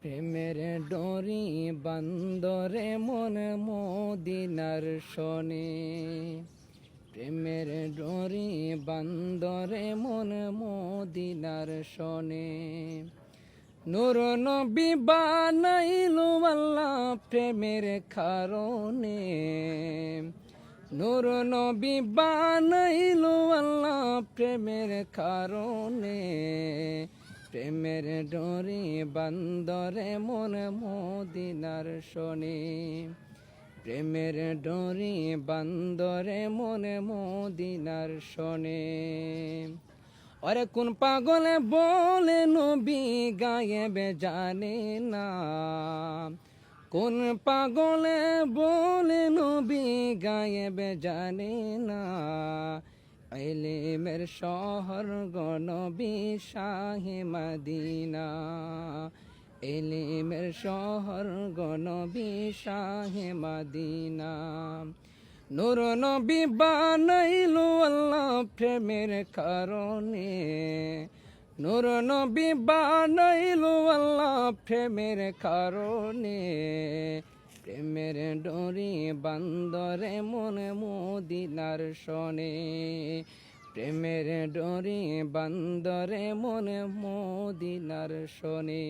প্রেমের ডোরি বান্দরে মন মদিনার শোনে। প্রেমের ডোরি বান্দরে মন মদিনার শোনে। নূর নবী বানাইলো আল্লাহ প্রেমের কারণে। নূর নবী বানাইলো আল্লাহ প্রেমের কারণে। প্রেমের ডোরি বান্দরে মন মদিনার শোনে। প্রেমের ডোরি বান্দরে মন মদিনার শোনে। ওরে কোন পাগলে বলে নবী গায়েবে জানে না। কোন পাগলে বলে নবী গায়েবে জানে না। ইলমের শহর গো নবী শাহে মদিনা। ইলমের শহর গো নবী শাহে মদিনা। নূর নবী বানাইলো আল্লাহ প্রেমের কারণে। নূর নবী বানাইলো আল্লাহ প্রেমের কারণে। প্রেমের ডোরি বান্দরে মন মদিনার শোনে। প্রেমের ডোরি বান্দরে মন মদিনার শোনে।